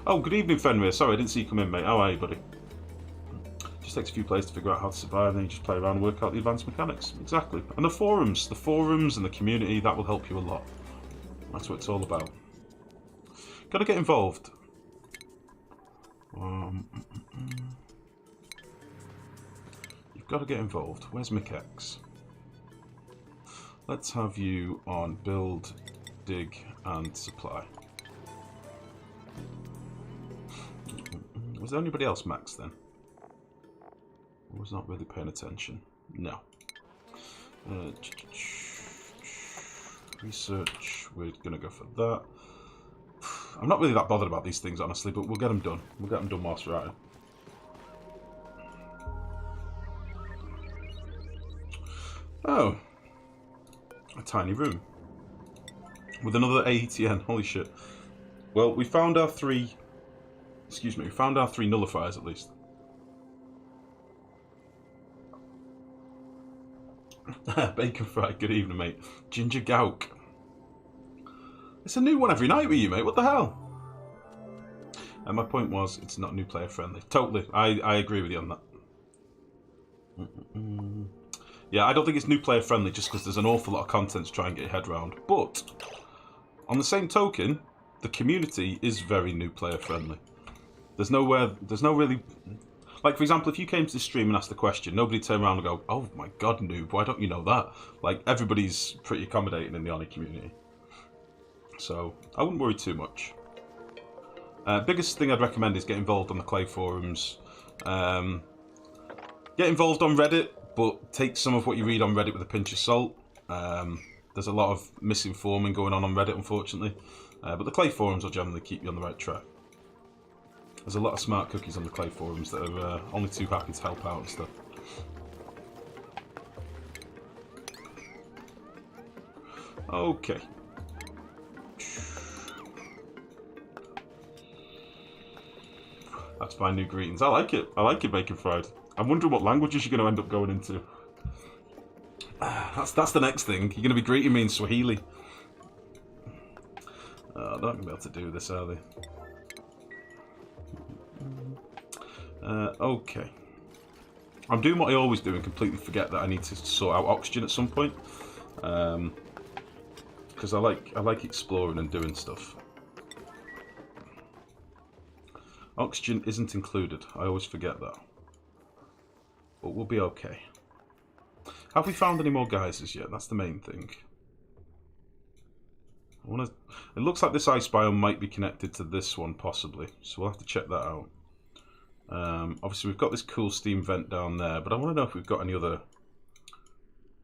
Oh, good evening, Fenrir. Sorry, I didn't see you come in, mate. How are you, buddy? Just takes a few players to figure out how to survive, and then you just play around and work out the advanced mechanics. Exactly. And the forums and the community, that will help you a lot. That's what it's all about. Gotta get involved. You've got to get involved. Where's Mikex? Let's have you on build, dig, and supply. Was there anybody else max then? I was not really paying attention. No. Research, we're going to go for that. I'm not really that bothered about these things, honestly, but we'll get them done. We'll get them done whilst we're at it. Oh. A tiny room. With another ATN. Holy shit. Well, we found our three... Excuse me, we found our 3 nullifiers at least. Bacon fried, good evening, mate. Ginger Gauk. It's a new one every night with you, mate. What the hell? And my point was, it's not new player friendly. Totally, I agree with you on that. Yeah, I don't think it's new player friendly just because there's an awful lot of content to try and get your head around. But on the same token, the community is very new player friendly. There's no really... Like, for example, if you came to the stream and asked the question, nobody turned around and go, oh my god, noob, why don't you know that? Like, everybody's pretty accommodating in the Oni community. So, I wouldn't worry too much. Biggest thing I'd recommend is get involved on the Clay forums. Get involved on Reddit, but take some of what you read on Reddit with a pinch of salt. There's a lot of misinforming going on Reddit, unfortunately. But the Clay forums will generally keep you on the right track. There's a lot of smart cookies on the Clay forums that are only too happy to help out and stuff. Okay. That's my new greetings. I like it. I like it, Bacon Fried. I'm wondering what languages you're going to end up going into. That's the next thing. You're going to be greeting me in Swahili. They're not going to be able to do this, are they? Okay. I'm doing what I always do and completely forget that I need to sort out oxygen at some point. Because I like exploring and doing stuff. Oxygen isn't included. I always forget that. But we'll be okay. Have we found any more geysers yet? That's the main thing. It looks like this ice biome might be connected to this one, possibly. So we'll have to check that out. Obviously, we've got this cool steam vent down there, but I want to know if we've got any other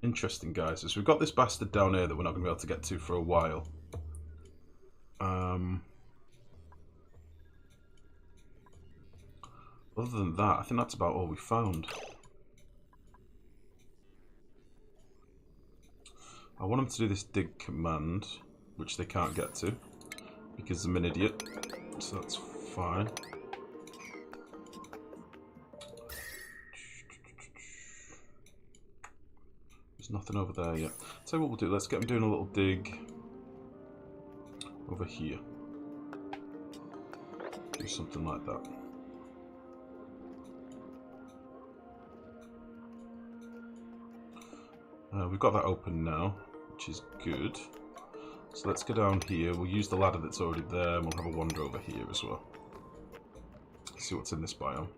interesting geysers. We've got this bastard down here that we're not going to be able to get to for a while. Other than that, I think that's about all we found. I want them to do this dig command, which they can't get to, because I'm an idiot, so that's fine. There's nothing over there yet. So what we'll do, let's get them doing a little dig over here. Do something like that. We've got that open now, which is good. So let's go down here. We'll use the ladder that's already there, and we'll have a wander over here as well. Let's see what's in this biome.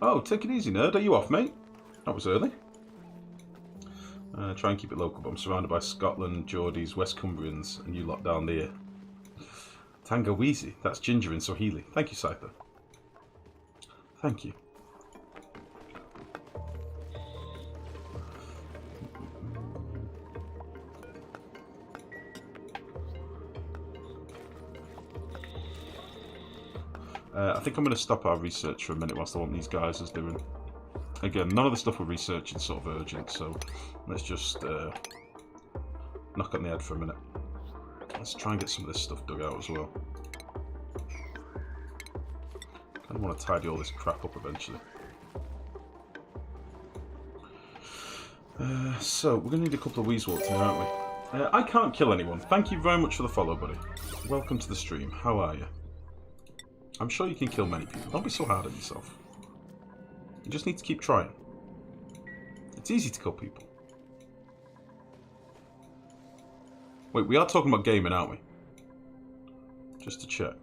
Oh, take it easy, nerd. Are you off, mate? That was early. Try and keep it local, but I'm surrounded by Scotland, Geordies, West Cumbrians, and you lot down there. Tangawizi. That's ginger in Swahili. Thank you, Cypher. Thank you. I think I'm going to stop our research for a minute whilst I want these guys is doing. Again, none of the stuff we're researching is sort of urgent, so let's just knock on the head for a minute. Let's try and get some of this stuff dug out as well. I kind of want to tidy all this crap up eventually. So, we're going to need a couple of Weezwalks here, aren't we? I can't kill anyone. Thank you very much for the follow, buddy. Welcome to the stream. How are you? I'm sure you can kill many people. Don't be so hard on yourself. You just need to keep trying. It's easy to kill people. Wait, we are talking about gaming, aren't we? Just to check.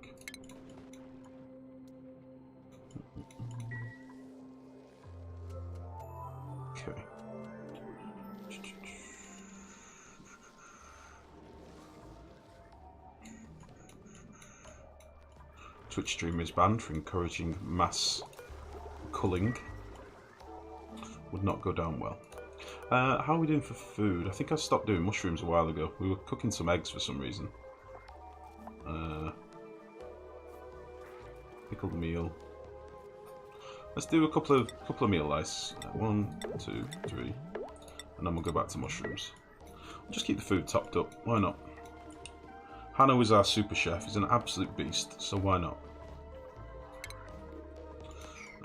Okay. Twitch streamer is banned for encouraging mass culling. Would not go down well. How are we doing for food? I think I stopped doing mushrooms a while ago. We were cooking some eggs for some reason. Pickled meal. Let's do a couple of meal lice. 1, 2, 3, and then we'll go back to mushrooms. We'll just keep the food topped up. Why not? Hanno is our super chef. He's an absolute beast, so why not?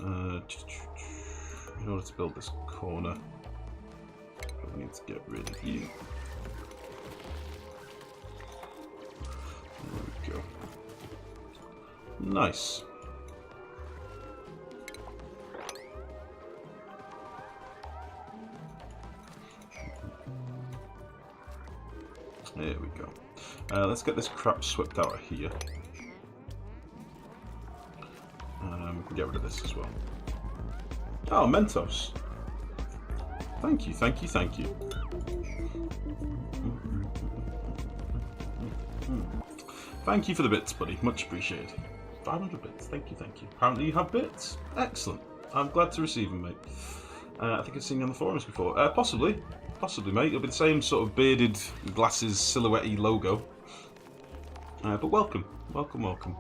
In order to build this corner, I need to get rid of you. There we go. Nice. There we go. Let's get this crap swept out of here. We can get rid of this as well. Oh, Mentos. Thank you, thank you, thank you. Thank you for the bits, buddy. Much appreciated. 500 bits. Thank you, thank you. Apparently you have bits. Excellent. I'm glad to receive them, mate. I think I've seen you on the forums before. Possibly. Possibly, mate. It'll be the same sort of bearded glasses silhouette-y logo. But welcome. Welcome, welcome.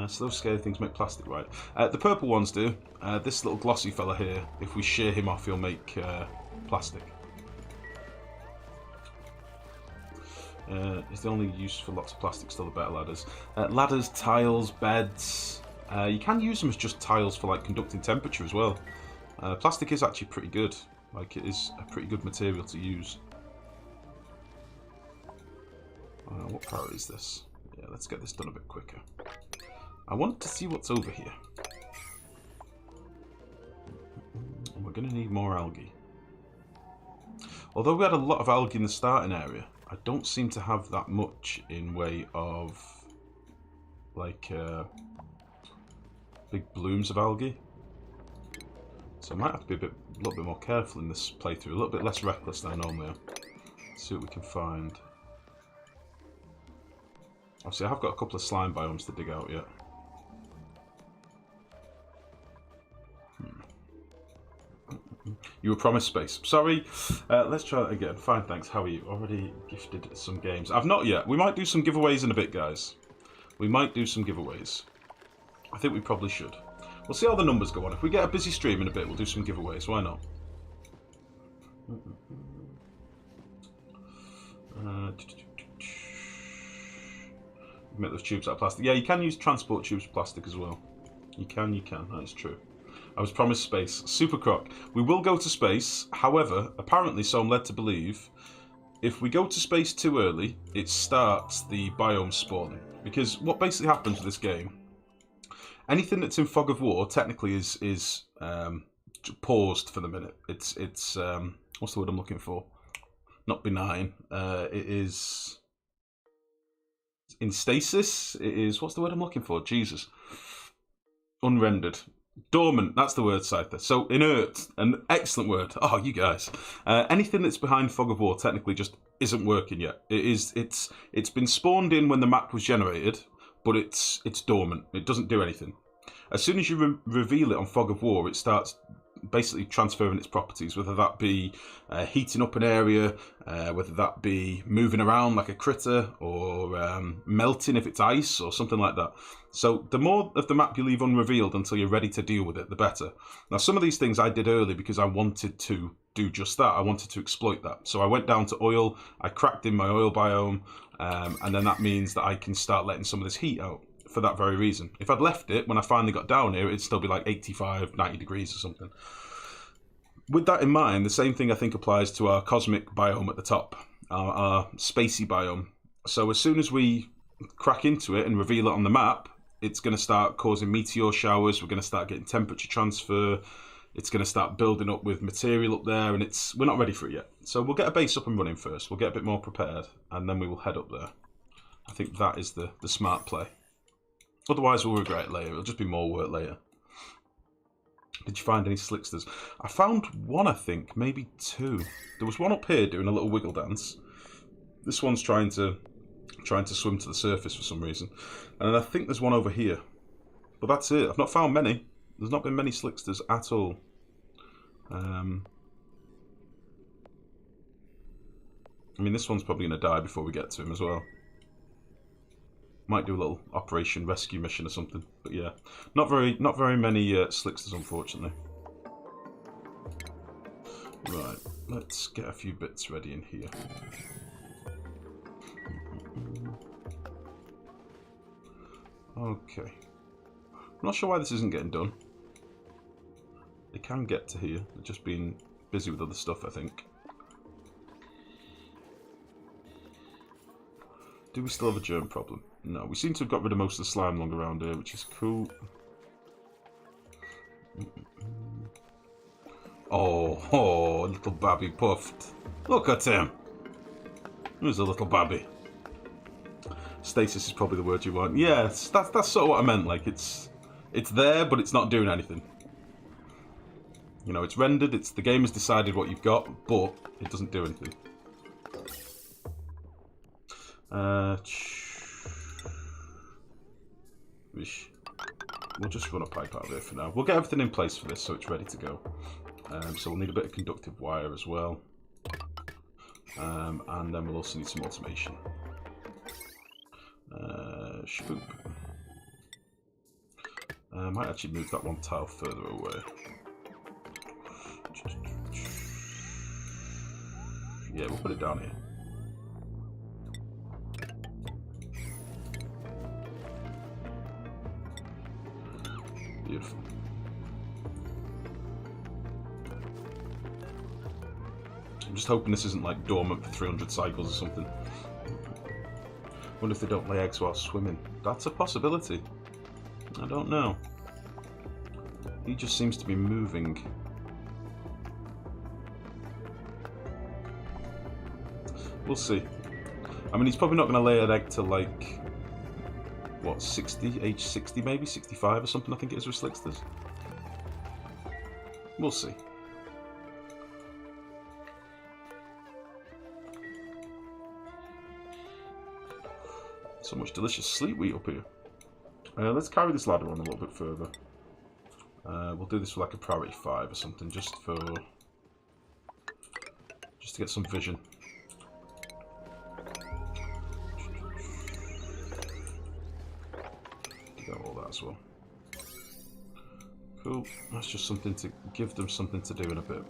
So those scary things make plastic, right? The purple ones do. This little glossy fella here, if we shear him off, he'll make plastic. Is the only use for lots of plastic still the better ladders? Ladders, tiles, beds. You can use them as just tiles for like conducting temperature as well. Plastic is actually pretty good. Like, it is a pretty good material to use. What power is this? Yeah, let's get this done a bit quicker. I want to see what's over here. And we're going to need more algae. Although we had a lot of algae in the starting area, I don't seem to have that much in way of like big blooms of algae. So I might have to be a little bit more careful in this playthrough, a little bit less reckless than I normally am. Let's see what we can find. Obviously, I have got a couple of slime biomes to dig out yet. You were promised space. Sorry. Let's try that again. Fine, thanks. How are you? Already gifted some games. I've not yet. We might do some giveaways in a bit, guys. We might do some giveaways. I think we probably should. We'll see how the numbers go on. If we get a busy stream in a bit, we'll do some giveaways. Why not? Make those tubes out of plastic. Yeah, you can use transport tubes of plastic as well. You can. That is true. I was promised space. Super Croc. We will go to space. However, apparently, so I'm led to believe, if we go to space too early, it starts the biome spawning. Because what basically happens with this game, anything that's in Fog of War technically is paused for the minute. It's what's the word I'm looking for? Not benign. It is in stasis. It is, what's the word I'm looking for? Jesus. Unrendered. Dormant, that's the word, Scyther. So inert, an excellent word. Oh, you guys. Anything that's behind Fog of War technically just isn't working yet. It's been spawned in when the map was generated, but it's dormant. It doesn't do anything. As soon as you reveal it on Fog of War, it starts basically transferring its properties, whether that be heating up an area, whether that be moving around like a critter, or melting if it's ice or something like that. So the more of the map you leave unrevealed until you're ready to deal with it, the better. Now, some of these things I did early because I wanted to do just that. I wanted to exploit that. So I went down to oil, I cracked in my oil biome, and then that means that I can start letting some of this heat out for that very reason. If I'd left it, when I finally got down here, it'd still be like 85, 90 degrees or something. With that in mind, the same thing I think applies to our cosmic biome at the top. our spacey biome. So as soon as we crack into it and reveal it on the map, it's going to start causing meteor showers. We're going to start getting temperature transfer. It's going to start building up with material up there, and we're not ready for it yet. So we'll get a base up and running first. We'll get a bit more prepared, and then we will head up there. I think that is the smart play. Otherwise, we'll regret it later. It'll just be more work later. Did you find any slicksters? I found one, I think, maybe two. There was one up here doing a little wiggle dance. This one's trying to swim to the surface for some reason, and then I think there's one over here. But that's it. I've not found many. There's not been many slicksters at all. I mean, this one's probably going to die before we get to him as well. Might do a little operation rescue mission or something. But yeah, not very many slicksters, unfortunately. Right, let's get a few bits ready in here. Okay. I'm not sure why this isn't getting done. It can get to here. They're just being busy with other stuff, I think. Do we still have a germ problem? No, we seem to have got rid of most of the slime along around here, which is cool. Oh, little babby puffed. Look at him. Who's a little babby? Stasis is probably the word you want. Yes, that's sort of what I meant. Like, it's there, but it's not doing anything. You know, it's rendered, the game has decided what you've got, but it doesn't do anything. We'll just run a pipe out of here for now. We'll get everything in place for this so it's ready to go. So we'll need a bit of conductive wire as well. And then we'll also need some automation. Shaboop. I might actually move that one tile further away. Yeah, we'll put it down here. Beautiful. I'm just hoping this isn't like dormant for 300 cycles or something. Wonder if they don't lay eggs while swimming. That's a possibility. I don't know. He just seems to be moving. We'll see. I mean, he's probably not going to lay an egg till like, what, 60? Age 60 maybe? 65 or something I think it is with slicksters. We'll see. So much delicious sleep wheat up here. Let's carry this ladder on a little bit further. We'll do this for like a priority 5 or something, just to get some vision. Got all that as well. Cool. That's just something to give them something to do in a bit.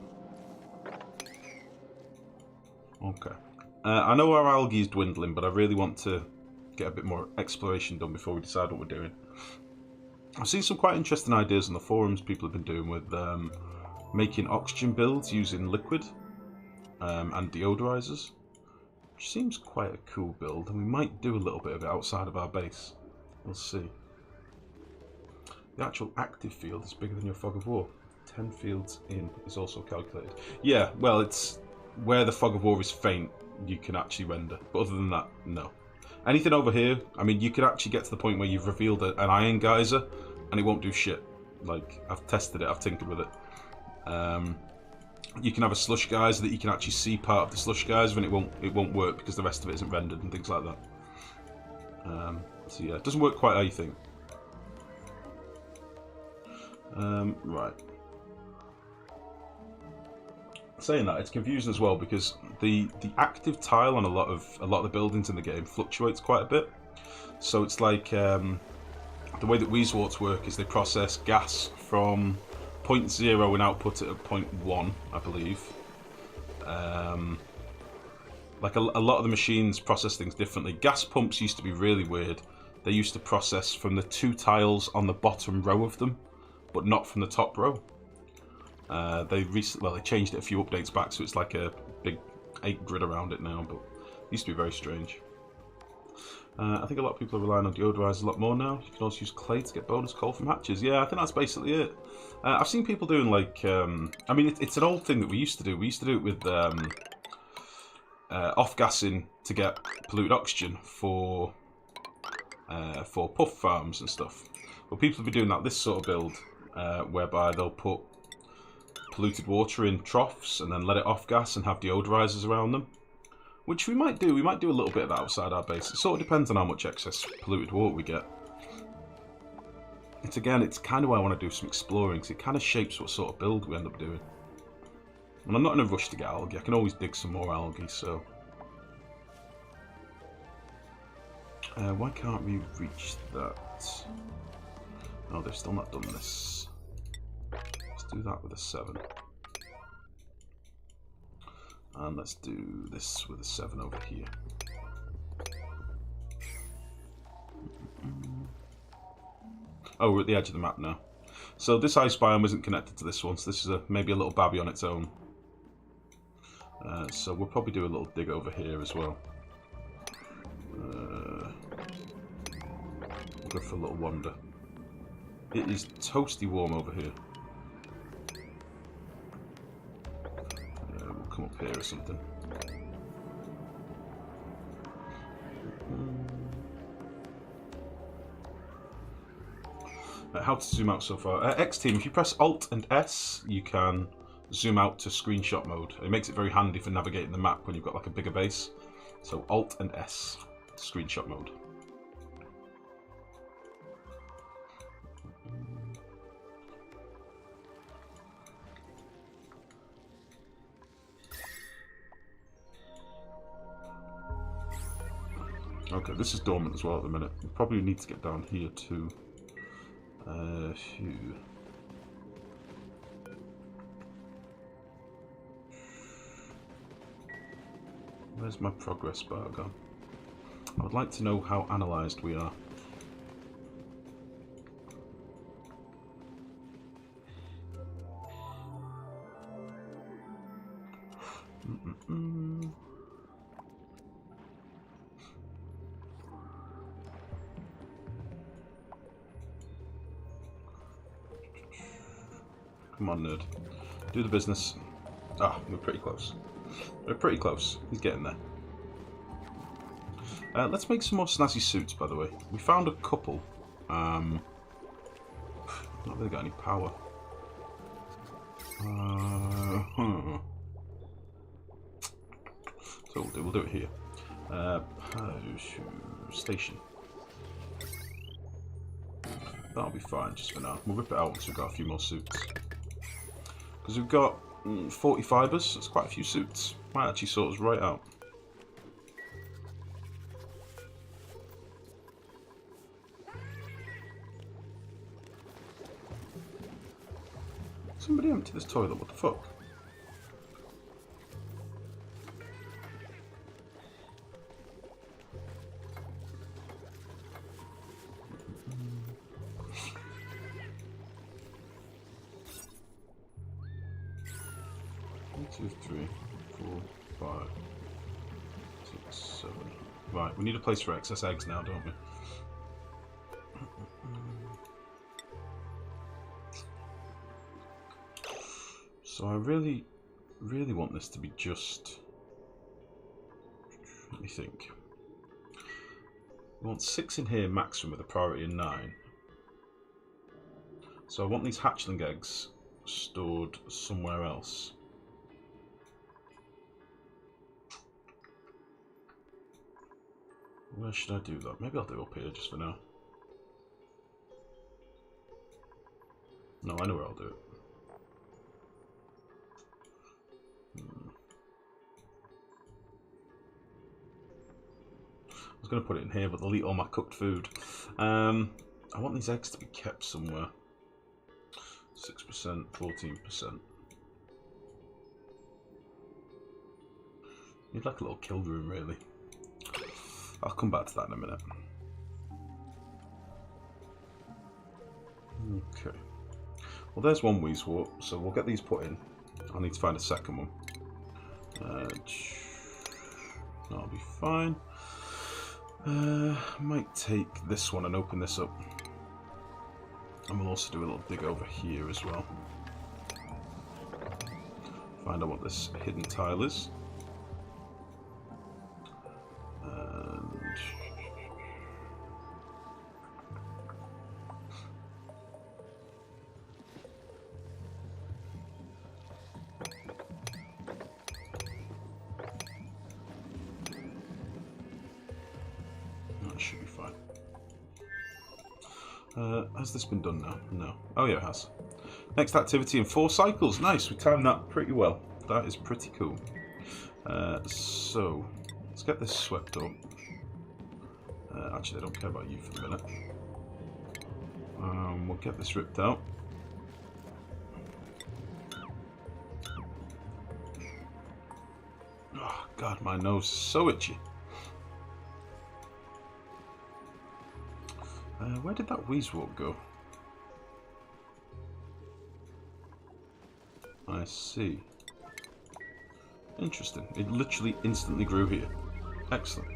Okay. I know our algae is dwindling, but I really want to get a bit more exploration done before we decide what we're doing. I've seen some quite interesting ideas on the forums people have been doing with making oxygen builds using liquid and deodorizers, which seems quite a cool build, and we might do a little bit of it outside of our base. We'll see. The actual active field is bigger than your fog of war. 10 fields in is also calculated. Yeah, well, it's where the fog of war is faint, you can actually render. But other than that, no. Anything over here, I mean, you could actually get to the point where you've revealed an iron geyser and it won't do shit. Like, I've tested it, I've tinkered with it. You can have a slush geyser that you can actually see part of the slush geyser and it won't work because the rest of it isn't rendered and things like that. So yeah, it doesn't work quite how you think. Right. Saying that, it's confusing as well because the active tile on a lot of the buildings in the game fluctuates quite a bit. So it's like the way that Weezewarts work is they process gas from 0.0 and output it at 0.1, I believe. Like a lot of the machines process things differently. Gas pumps used to be really weird. They used to process from the 2 tiles on the bottom row of them, but not from the top row. They changed it a few updates back, so it's like a big 8 grid around it now, but it used to be very strange. I think a lot of people are relying on deodorizers a lot more now. You can also use clay to get bonus coal from hatches. Yeah, I think that's basically it. I've seen people doing like, I mean, it's an old thing that we used to do. We used to do it with off-gassing to get polluted oxygen for puff farms and stuff. But people have been doing that this sort of build, whereby they'll put polluted water in troughs and then let it off-gas and have deodorizers around them. Which we might do. We might do a little bit of that outside our base. It sort of depends on how much excess polluted water we get. It's kind of why I want to do some exploring, because it kind of shapes what sort of build we end up doing. And I'm not in a rush to get algae. I can always dig some more algae, so... why can't we reach that? Oh, they've still not done this. Let's do that with a 7. And let's do this with a 7 over here. Oh, we're at the edge of the map now. So this ice biome isn't connected to this one, so this is maybe a little babby on its own. So we'll probably do a little dig over here as well. We'll go for a little wander. It is toasty warm over here. We'll come up here or something. How to zoom out so far? X team, if you press Alt and S, you can zoom out to screenshot mode. It makes it very handy for navigating the map when you've got like a bigger base. So Alt and S, screenshot mode. Okay, this is dormant as well at the minute. We probably need to get down here too. Where's my progress bar gone? I would like to know how analysed we are. Come on, nerd. Do the business. Ah, we're pretty close. We're pretty close. He's getting there. Let's make some more snazzy suits, by the way. We found a couple. Not really got any power. So we'll do it here. Station. That'll be fine just for now. We'll rip it out once we've got a few more suits. Because we've got 40 fibres, that's quite a few suits. Might actually sort us right out. Somebody empty this toilet, what the fuck? Right, we need a place for excess eggs now, don't we? So I really want this to be just... Let me think. We want 6 in here maximum with a priority of 9. So I want these hatchling eggs stored somewhere else. Where should I do that? Maybe I'll do it up here just for now. No, I know where I'll do it. I was going to put it in here, but they'll eat all my cooked food. I want these eggs to be kept somewhere. 6%, 14%. Need like a little kill room, really. I'll come back to that in a minute. Okay. Well, there's one Weezewort, so we'll get these put in. I'll need to find a second one. That'll be fine. Might take this one and open this up. And we'll also do a little dig over here as well. Find out what this hidden tile is. And that should be fine. Has this been done now? No. Oh yeah, it has. Next activity in 4 cycles. Nice, we timed that pretty well. That is pretty cool. So, let's get this swept up. Actually, I don't care about you for the minute. We'll get this ripped out. Oh god, my nose is so itchy. Where did that Weezewort go? I see. Interesting. It literally instantly grew here. Excellent.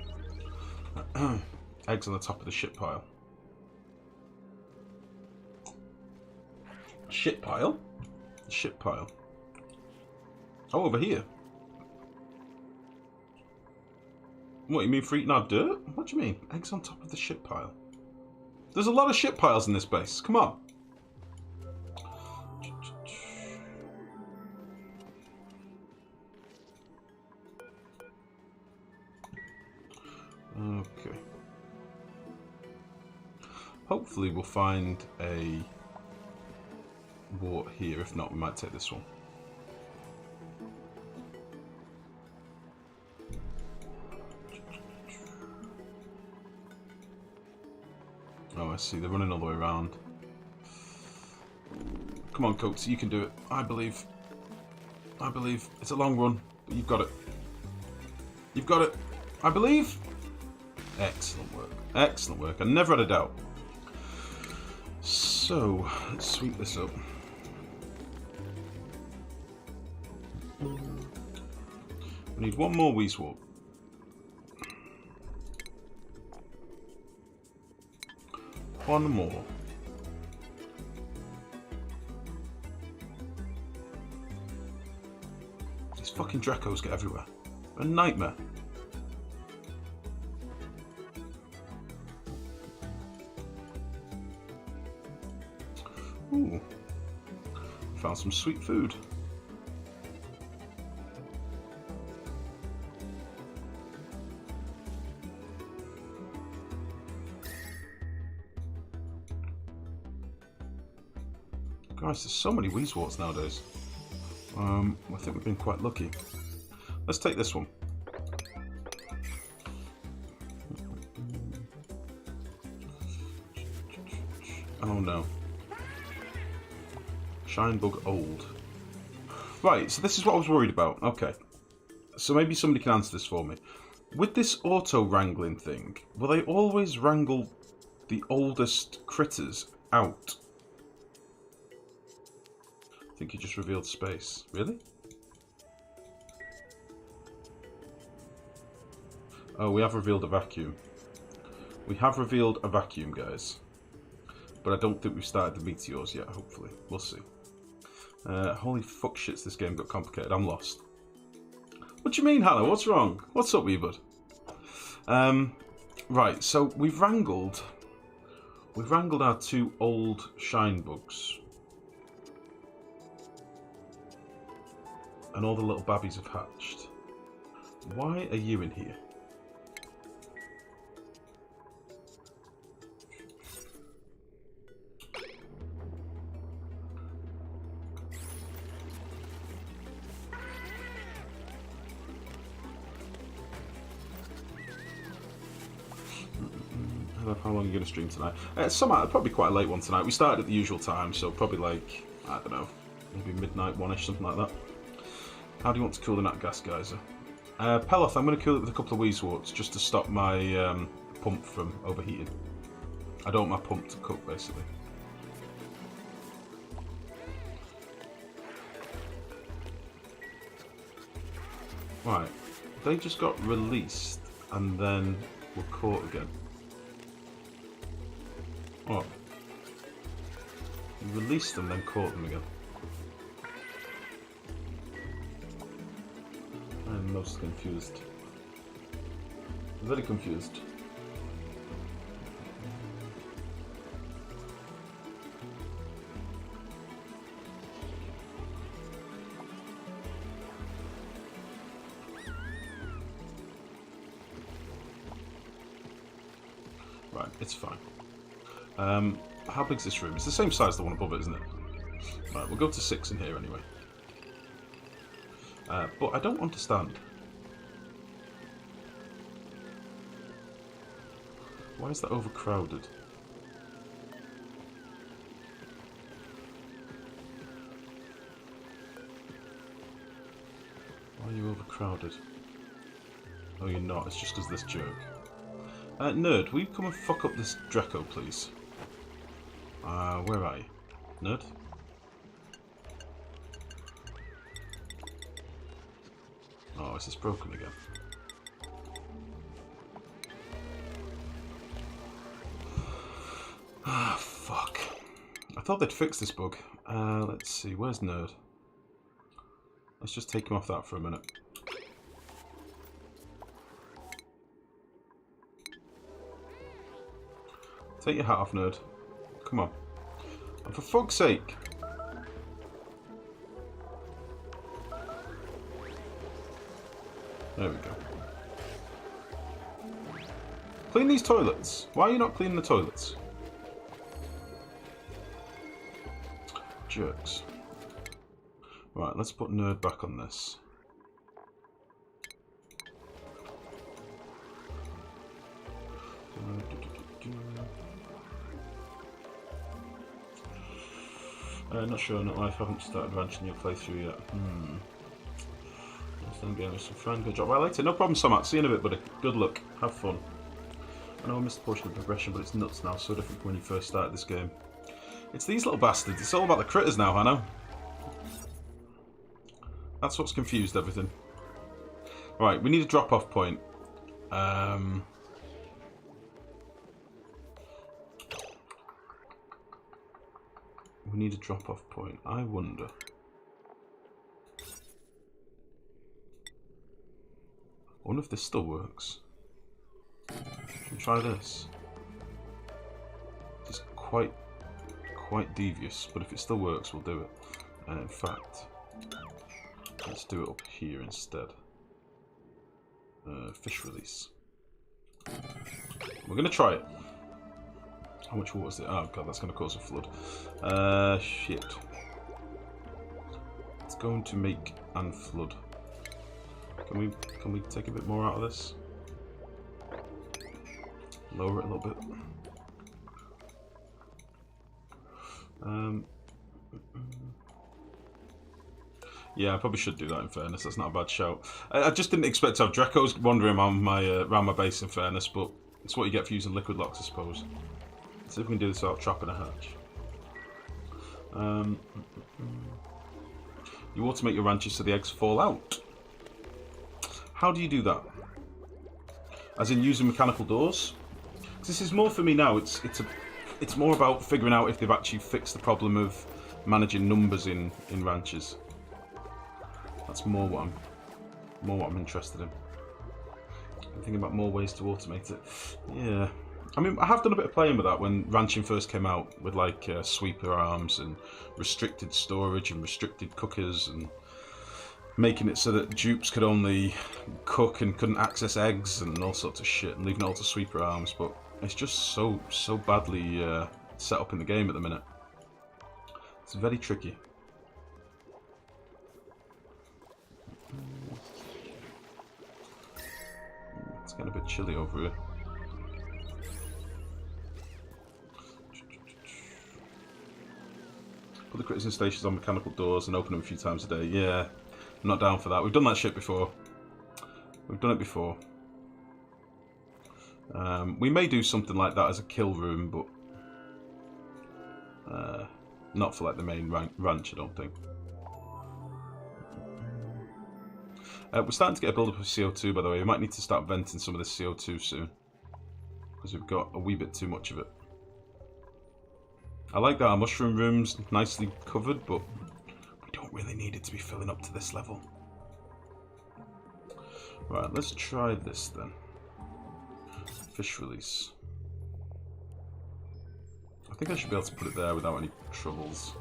Eggs on the top of the shit pile. Shit pile? Shit pile. Oh, over here. What, you mean for eating our dirt? What do you mean? Eggs on top of the shit pile. There's a lot of shit piles in this base. Come on. Okay. Hopefully we'll find a wart here. If not, we might take this one. Oh, I see. They're running all the way around. Come on, Coates. You can do it. I believe. I believe. It's a long run, but you've got it. You've got it. I believe. Excellent work. Excellent work. I never had a doubt. So, let's sweep this up. We need one more Weezewort. One more. These fucking Dracos get everywhere. A nightmare. Ooh. Found some sweet food. Guys, there's so many Weezeworts nowadays. I think we've been quite lucky. Let's take this one. Oh no. Shinebug old. Right, so this is what I was worried about. Okay. So maybe somebody can answer this for me. With this auto-wrangling thing, will they always wrangle the oldest critters out? I think you just revealed space. Really? Oh, we have revealed a vacuum. We have revealed a vacuum, guys. But I don't think we've started the meteors yet, hopefully. We'll see. Holy fuck shits, this game got complicated. I'm lost. What do you mean, Hannah? What's wrong? What's up with you, bud? Right, so we've wrangled our 2 old shine bugs. And all the little babbies have hatched. Why are you in here? How long are you going to stream tonight? Probably quite a late one tonight. We started at the usual time, so probably like, I don't know, maybe midnight, 1ish, something like that. How do you want to cool the nat gas geyser? Peloth, I'm going to cool it with a couple of Weezeworts just to stop my pump from overheating. I don't want my pump to cook, basically. Right. they just got released and then were caught again. What? You released them, then caught them again. I'm most confused. Very confused. Right, it's fine. How big's this room? It's the same size as the one above it, isn't it? Right, we'll go to 6 in here anyway. But I don't understand. Why is that overcrowded? Why are you overcrowded? Oh, you're not. It's just because this jerk. Nerd, will you come and fuck up this Draco, please? Where are you? Nerd? Oh, is this broken again? Ah, fuck. I thought they'd fix this bug. Let's see, where's Nerd? Let's just take him off that for a minute. Take your hat off, Nerd. Come on. And for fuck's sake! There we go. Clean these toilets. Why are you not cleaning the toilets? Jerks. Right, let's put Nerd back on this. Not sure, not life. Haven't started ranching your playthrough yet. Let's then game with some friend. Good job. Well, later. No problem, Somat. See you in a bit, buddy. Good luck. Have fun. I know I missed a portion of progression, but it's nuts now. So different from when you first started this game. It's these little bastards. It's all about the critters now, I know. That's what's confused everything. Right, we need a drop-off point. We need a drop-off point. I wonder. I wonder if this still works. Should we try this? It's quite devious, but if it still works, we'll do it. And in fact, let's do it up here instead. Fish release. We're gonna try it. How much water is it? Oh god, that's going to cause a flood. Shit. It's going to make and flood. Can we take a bit more out of this? Lower it a little bit. Yeah, I probably should do that in fairness. That's not a bad shout. I just didn't expect to have Dracos wandering around my base in fairness, but it's what you get for using liquid locks, I suppose. Let's see if we can do this without trapping a hatch. You automate your ranches so the eggs fall out. How do you do that? As in using mechanical doors? This is more for me now. It's more about figuring out if they've actually fixed the problem of managing numbers in ranches. That's more what I'm interested in. I'm thinking about more ways to automate it. Yeah. I mean, I have done a bit of playing with that when ranching first came out, with like sweeper arms and restricted storage and restricted cookers, and making it so that dupes could only cook and couldn't access eggs and all sorts of shit, and leaving it all to sweeper arms. But it's just so badly set up in the game at the minute. It's very tricky. It's getting a bit chilly over here. Put the critters in stations on mechanical doors and open them a few times a day. Yeah, I'm not down for that. We've done that shit before. We've done it before. We may do something like that as a kill room, but not for like the main ranch, I don't think. We're starting to get a build-up of CO2, by the way. We might need to start venting some of this CO2 soon. Because we've got a wee bit too much of it. I like that our mushroom room's nicely covered, but we don't really need it to be filling up to this level. Right, let's try this then. Fish release. I think I should be able to put it there without any troubles.